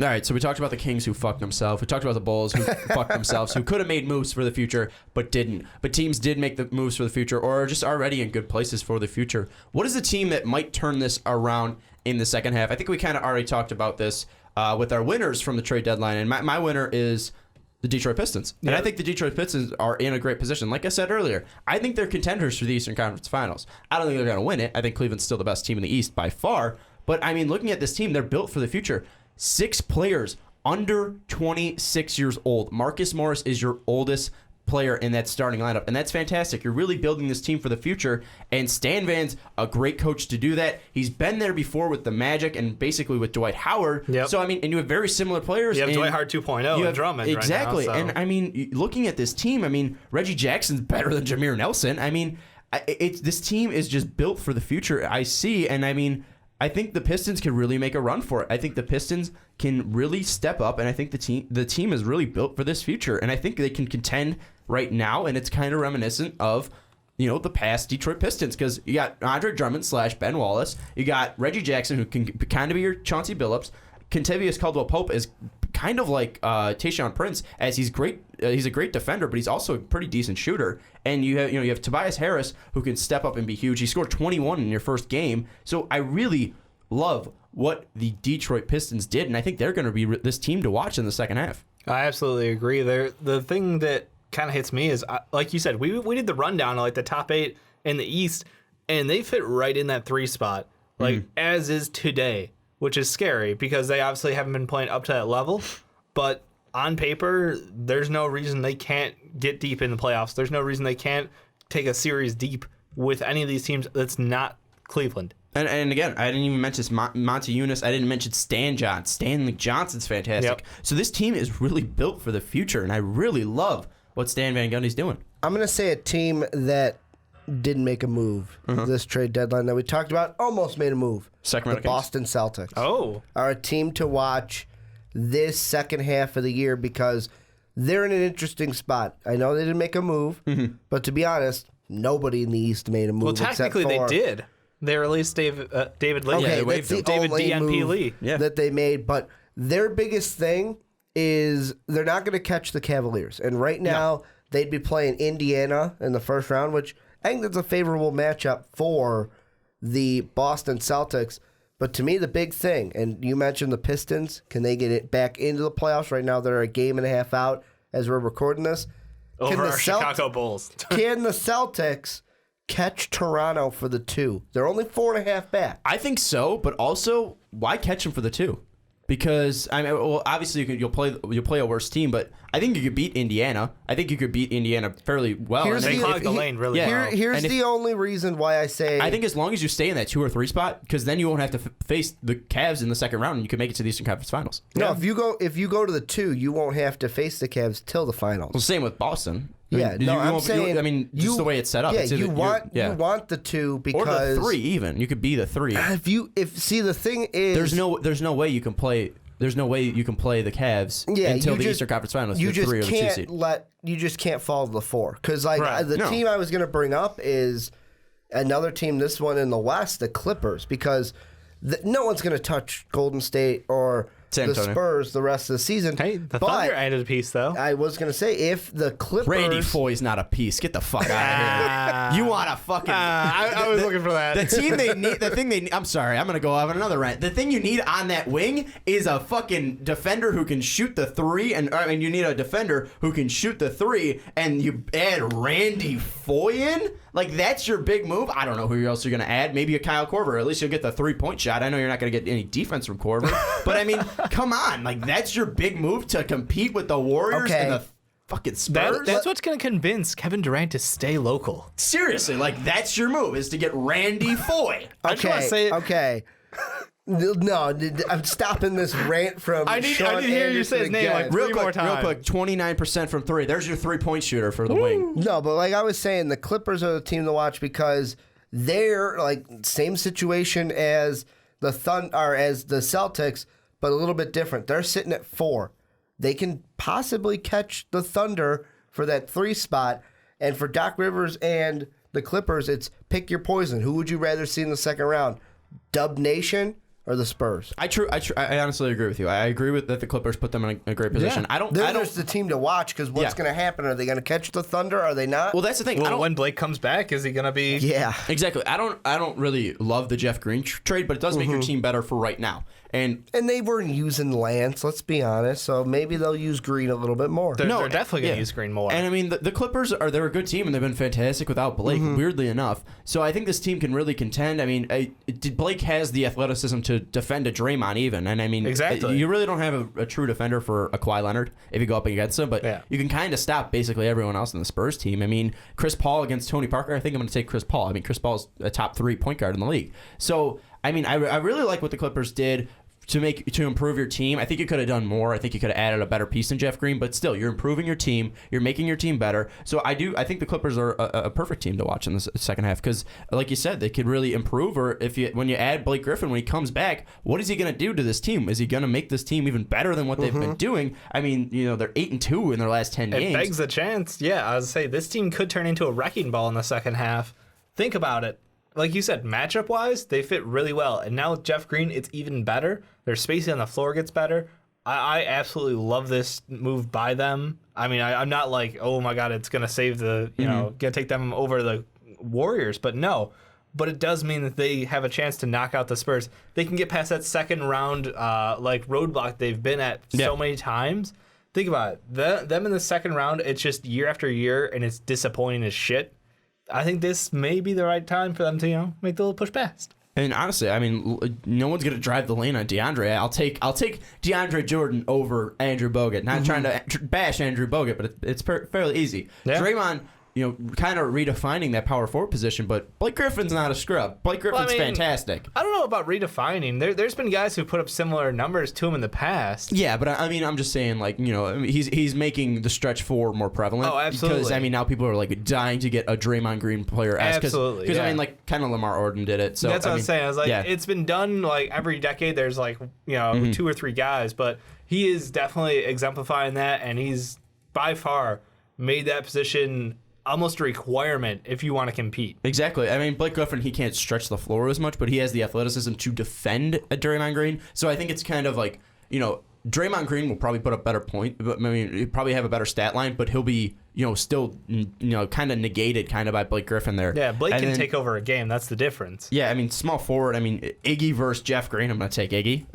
All right, so we talked about the Kings who fucked themselves. We talked about the Bulls who fucked themselves, who could have made moves for the future but didn't. But teams did make the moves for the future or are just already in good places for the future. What is the team that might turn this around in the second half? I think we kind of already talked about this with our winners from the trade deadline. And my winner is the Detroit Pistons. And I think the Detroit Pistons are in a great position. Like I said earlier, I think they're contenders for the Eastern Conference Finals. I don't think they're going to win it. I think Cleveland's still the best team in the East by far. But, I mean, looking at this team, they're built for the future. 6 players under 26 years old. Marcus Morris is your oldest player in that starting lineup, and that's fantastic. You're really building this team for the future, and Stan Van's a great coach to do that. He's been there before with the Magic and basically with Dwight Howard. Yep. So, I mean, and you have very similar players. You have Dwight Howard 2.0 and Drummond exactly. right now. So. And, I mean, looking at this team, I mean, Reggie Jackson's better than Jameer Nelson. I mean, this team is just built for the future, I see, and I mean, I think the Pistons can really make a run for it. I think the Pistons can really step up, and I think the team is really built for this future. And I think they can contend right now, and it's kind of reminiscent of, the past Detroit Pistons, because you got Andre Drummond / Ben Wallace. You got Reggie Jackson, who can kind of be your Chauncey Billups. Kentavious Caldwell-Pope is kind of like Tayshaun Prince, as he's great. He's a great defender, but he's also a pretty decent shooter. And you have Tobias Harris, who can step up and be huge. He scored 21 in your first game. So I really love what the Detroit Pistons did, and I think they're going to be this team to watch in the second half. I absolutely agree. The thing that kind of hits me is, like you said, we did the rundown of like the top 8 in the East, and they fit right in that 3 spot, as is today, which is scary because they obviously haven't been playing up to that level. But on paper, there's no reason they can't get deep in the playoffs. There's no reason they can't take a series deep with any of these teams that's not Cleveland. And again, I didn't even mention Monty Eunice. I didn't mention Stanley Johnson's fantastic. Yep. So this team is really built for the future, and I really love what Stan Van Gundy's doing. I'm going to say a team that didn't make a move this trade deadline that we talked about, almost made a move. Sacramento the Boston Celtics. Oh. Are a team to watch this second half of the year because they're in an interesting spot. I know they didn't make a move, but to be honest, nobody in the East made a move. Well, technically they did. They released David Lee. Okay, that's the David only DNP move Lee that they made. But their biggest thing is they're not going to catch the Cavaliers. And right now, they'd be playing Indiana in the first round, which I think that's a favorable matchup for the Boston Celtics. But to me, the big thing, and you mentioned the Pistons, can they get it back into the playoffs? Right now, they're a game and a half out as we're recording this. Over our Chicago Bulls. Can the Celtics catch Toronto for the 2? They're only 4.5 back. I think so, but also, why catch them for the 2? Because obviously you'll play a worse team, but I think you could beat Indiana. I think you could beat Indiana fairly well. They clogged the lane really well. Here's the only reason why I say I think as long as you stay in that 2 or 3 spot, because then you won't have to face the Cavs in the second round, and you can make it to the Eastern Conference Finals. No, if you go to the 2, you won't have to face the Cavs till the finals. Well, same with Boston. I'm saying just the way it's set up. Yeah, you want the 2 because or the 3 even. You could be the 3. The thing is, there's no way you can play. There's no way you can play the Cavs until the Eastern Conference Finals. You just 3 or the 2 seed. You just can't follow the 4 because team I was going to bring up is another team. This one in the West, the Clippers, because no one's going to touch Golden State or the Spurs the rest of the season. Hey, the Thunder added a piece, though. I was going to say, if the Clippers... Randy Foy's not a piece. Get the fuck out of here. You want a fucking... I was looking for that. The team they need... I'm sorry. I'm going to go off on another rant. The thing you need on that wing is a fucking defender who can shoot the 3. You need a defender who can shoot the 3, and you add Randy Foy in? Like, that's your big move? I don't know who else you're going to add. Maybe a Kyle Korver. At least you'll get the 3-point shot. I know you're not going to get any defense from Korver. But, I mean, come on. Like, that's your big move to compete with the Warriors and the fucking Spurs? That's what's going to convince Kevin Durant to stay local. Seriously. Like, that's your move, is to get Randy Foy. Okay. No, I'm stopping this rant from I need to hear you say his name like real more times. Real quick, 29% from 3. There's your 3-point shooter for the wing. No, but like I was saying, the Clippers are the team to watch because they're like same situation as the Celtics, but a little bit different. They're sitting at 4. They can possibly catch the Thunder for that 3 spot. And for Doc Rivers and the Clippers, it's pick your poison. Who would you rather see in the second round? Dub Nation or the Spurs? I honestly agree with you. I agree with that the Clippers put them in a great position. Yeah. They're just the team to watch because what's going to happen? Are they going to catch the Thunder? Are they not? Well, that's the thing. Well, when Blake comes back, is he going to be? Yeah, exactly. I don't really love the Jeff Green trade, but it does make your team better for right now. And they weren't using Lance, let's be honest, so maybe they'll use Green a little bit more. They're definitely going to use Green more. And I mean, the Clippers they're a good team, and they've been fantastic without Blake, weirdly enough. So I think this team can really contend. I mean, Blake has the athleticism to defend a Draymond even. And I mean, exactly. You really don't have a true defender for a Kawhi Leonard if you go up against him, but you can kind of stop basically everyone else in the Spurs team. I mean, Chris Paul against Tony Parker, I think I'm going to take Chris Paul. I mean, Chris Paul's a top 3 point guard in the league. So, I mean, I really like what the Clippers did to improve your team. I think you could have done more. I think you could have added a better piece than Jeff Green, but still, you're improving your team. You're making your team better. So I think the Clippers are a perfect team to watch in the second half because, like you said, they could really improve. Or when you add Blake Griffin when he comes back, what is he going to do to this team? Is he going to make this team even better than what they've been doing? I mean, they're 8-2 in their last 10 games. It begs a chance. Yeah, I would say this team could turn into a wrecking ball in the second half. Think about it. Like you said, matchup-wise, they fit really well. And now with Jeff Green, it's even better. Their spacing on the floor gets better. I absolutely love this move by them. I mean, I'm not like, oh my God, it's going to save going to take them over the Warriors. But no. But it does mean that they have a chance to knock out the Spurs. They can get past that second round roadblock they've been at so many times. Think about it. Them in the second round, it's just year after year, and it's disappointing as shit. I think this may be the right time for them to, make the little push past. And honestly, I mean, no one's going to drive the lane on DeAndre. I'll take DeAndre Jordan over Andrew Bogut. Not trying to bash Andrew Bogut, but it's fairly easy. Yeah. Draymond, kind of redefining that power forward position, but Blake Griffin's not a scrub. Blake Griffin's fantastic. I don't know about redefining. There's been guys who put up similar numbers to him in the past. Yeah, but I mean, I'm just saying, he's making the stretch four more prevalent. Oh, absolutely. Because, I mean, now people are, dying to get a Draymond Green player. Absolutely. Because, I mean, kind of Lamar Odom did it. So that's what I was saying. I was like, it's been done, every decade. There's, 2 or 3 guys, but he is definitely exemplifying that, and he's, by far, made that position almost a requirement if you want to compete. Exactly. I mean, Blake Griffin, he can't stretch the floor as much, but he has the athleticism to defend a Draymond Green. So I think it's kind of Draymond Green will probably put up better point. I mean, he'll probably have a better stat line, but he'll be, still, kind of negated by Blake Griffin there. Yeah, Blake can take over a game. That's the difference. Yeah, I mean, small forward. I mean, Iggy versus Jeff Green. I'm going to take Iggy.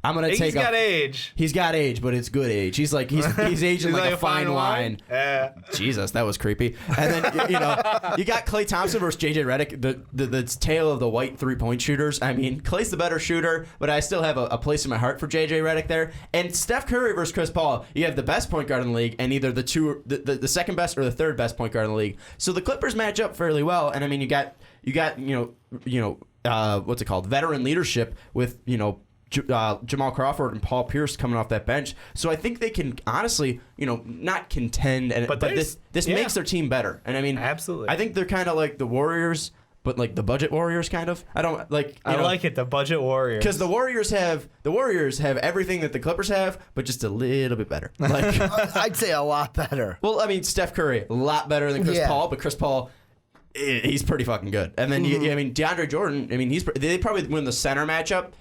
I'm gonna take. He's got age. He's got age, but it's good age. He's he's aging like a fine wine. Yeah. Jesus, that was creepy. And then you got Klay Thompson versus JJ Redick, the tale of the white 3-point shooters. I mean, Klay's the better shooter, but I still have a place in my heart for JJ Redick there. And Steph Curry versus Chris Paul. You have the best point guard in the league, and either the second best or the third best point guard in the league. So the Clippers match up fairly well. And I mean, you got what's it called? Veteran leadership with Jamal Crawford and Paul Pierce coming off that bench. So I think they can honestly, not contend, but this makes their team better. And I mean, absolutely, I think they're kind of like the Warriors, but the budget Warriors kind of. I don't like. I like it, the budget Warriors, because the Warriors have everything that the Clippers have, but just a little bit better. I'd say a lot better. Well, I mean, Steph Curry a lot better than Chris Paul, but Chris Paul, he's pretty fucking good. And then DeAndre Jordan. I mean, they probably win the center matchup.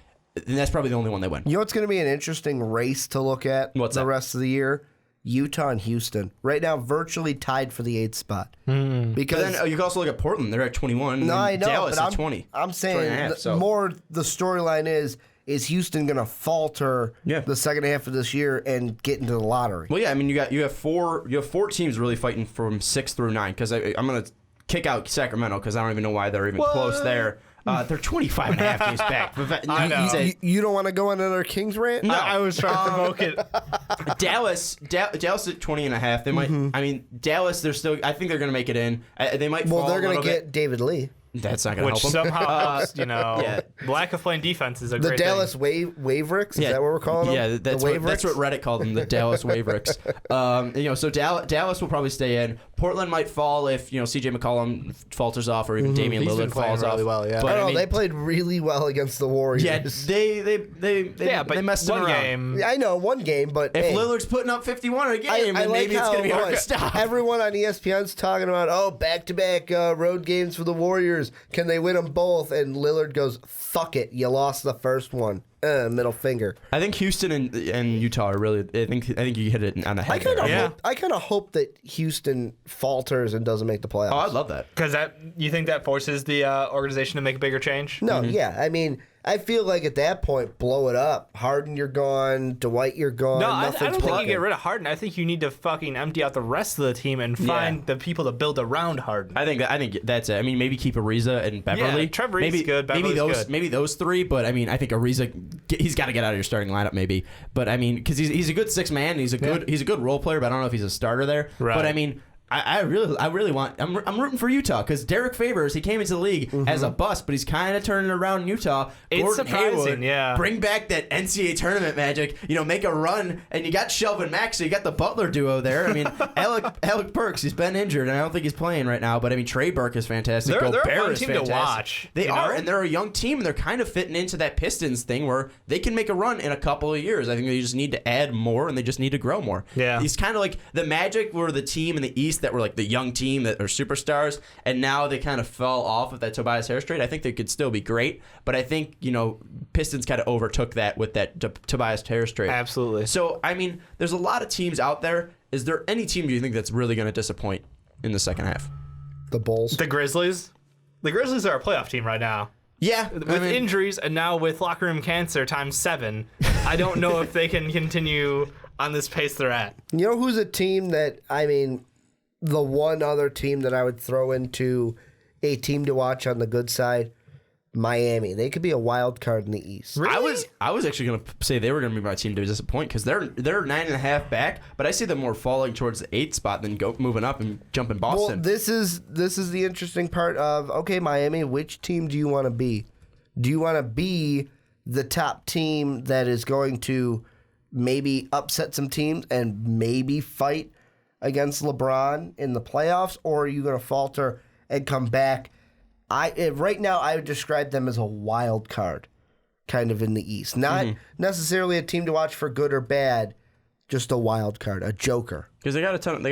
And that's probably the only one they win. You know what's going to be an interesting race to look at rest of the year? Utah and Houston. Right now, virtually tied for the 8th spot. Because but then you can also look at Portland. They're at 21. No, I know. Dallas but at 20. I'm saying more the storyline is Houston going to falter the second half of this year and get into the lottery? Well, yeah. I mean, you have four teams really fighting from 6 through 9. Because I'm going to kick out Sacramento because I don't even know why they're even close there. They're 25 and a half games back. I know. You don't want to go on another Kings rant? No, I was trying to provoke it. Dallas at 20 and a half. They might. I mean, Dallas. They're still. I think they're going to make it in. They might. Well, they're going to get David Lee. That's not going to help them. Which somehow helps. Lack of playing defense is a great thing. The Dallas Wavericks. Is that what we're calling them? Yeah, that's what Reddit called them. The Dallas Wavericks. So Dallas will probably stay in. Portland might fall if C.J. McCollum falters off, or even Damian He's been Lillard playing falls really off. well, yeah. But, I don't know, they played really well against the Warriors. yeah, they messed him one around. game. I know, one game, but If hey, Lillard's putting up 51 a game, I then like maybe it's how going to be hard to stop. everyone on ESPN's talking about, back-to-back road games for the Warriors. Can they win them both? And Lillard goes, fuck it, you lost the first one. Middle finger. I think Houston and Utah are really. I think you hit it on the head. I kind of hope that Houston falters and doesn't make the playoffs. Oh, I love that. Because you think that forces the organization to make a bigger change? No, yeah. I mean, I feel like at that point, blow it up. Harden, you're gone. Dwight, you're gone. No, I don't think you working. get rid of Harden. I think you need to fucking empty out the rest of the team and find the people to build around Harden. I think that's it. I mean, maybe keep Ariza and Beverly. Yeah, Trevor's good. Beverly's maybe those three. But I mean, I think Ariza, he's got to get out of your starting lineup, maybe. But I mean, because he's a good six man. He's a good role player. But I don't know if he's a starter there. Right. But I mean, I really want. I'm rooting for Utah because Derek Favors. He came into the league as a bust, but he's kind of turning around Utah. It's Gordon surprising, Hayward, yeah. Bring back that NCAA tournament magic. Make a run, and you got Shelvin Max. So you got the Butler duo there. I mean, Alec Burks. He's been injured, and I don't think he's playing right now. But I mean, Trey Burke is fantastic. They're a Gobert fun is team fantastic. to watch. They are, and they're a young team, and they're kind of fitting into that Pistons thing where they can make a run in a couple of years. I think they just need to add more, and they just need to grow more. Yeah. He's kind of like the Magic were the team in the East that were like the young team that are superstars, and now they kind of fell off of that Tobias Harris trade. I think they could still be great, but I think Pistons kind of overtook that with that Tobias Harris trade. Absolutely. So I mean, there's a lot of teams out there. Is there any team you think that's really going to disappoint in the second half? The Bulls. The Grizzlies. The Grizzlies are a playoff team right now. Yeah, With injuries and now with locker room cancer times 7, I don't know if they can continue on this pace they're at. You know who's a team that, the one other team that I would throw into a team to watch on the good side? Miami. They could be a wild card in the East. Really? I was actually going to say they were going to be my team to disappoint because they're 9.5 back, but I see them more falling towards the 8th spot than moving up and jumping Boston. Well, this is the interesting part of, okay, Miami, which team do you want to be? Do you want to be the top team that is going to maybe upset some teams and maybe fight against LeBron in the playoffs, or are you going to falter and come back? Right now, I would describe them as a wild card, kind of in the East. Not necessarily a team to watch for good or bad, just a wild card, a joker. Because they got a ton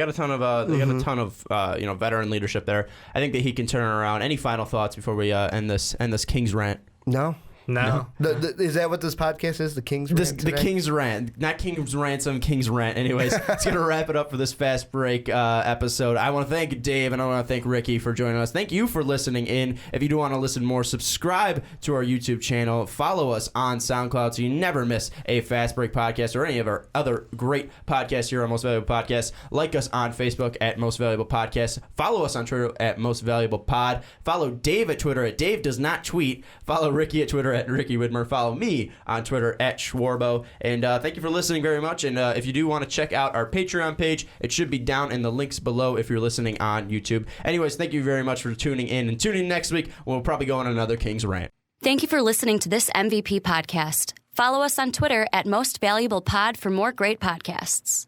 of veteran leadership there. I think that he can turn it around. Any final thoughts before we end this Kings rant? No. No. Is that what this podcast is? The Kings Rant? The Kings Rant. Not King's Ransom, Kings Rant. Anyways, it's going to wrap it up for this Fast Break episode. I want to thank Dave and I want to thank Ricky for joining us. Thank you for listening in. If you do want to listen more, subscribe to our YouTube channel. Follow us on SoundCloud so you never miss a Fast Break podcast or any of our other great podcasts here on Most Valuable Podcasts. Like us on Facebook at Most Valuable Podcasts. Follow us on Twitter at Most Valuable Pod. Follow Dave at Twitter at Dave Does Not Tweet. Follow Ricky at Twitter at Ricky Widmer. Follow me on Twitter at Schwarbo. And thank you for listening very much. And if you do want to check out our Patreon page, it should be down in the links below if you're listening on YouTube. Anyways, thank you very much for tuning in. And tune in next week when we'll probably go on another Kings Rant. Thank you for listening to this MVP podcast. Follow us on Twitter at Most Valuable Pod for more great podcasts.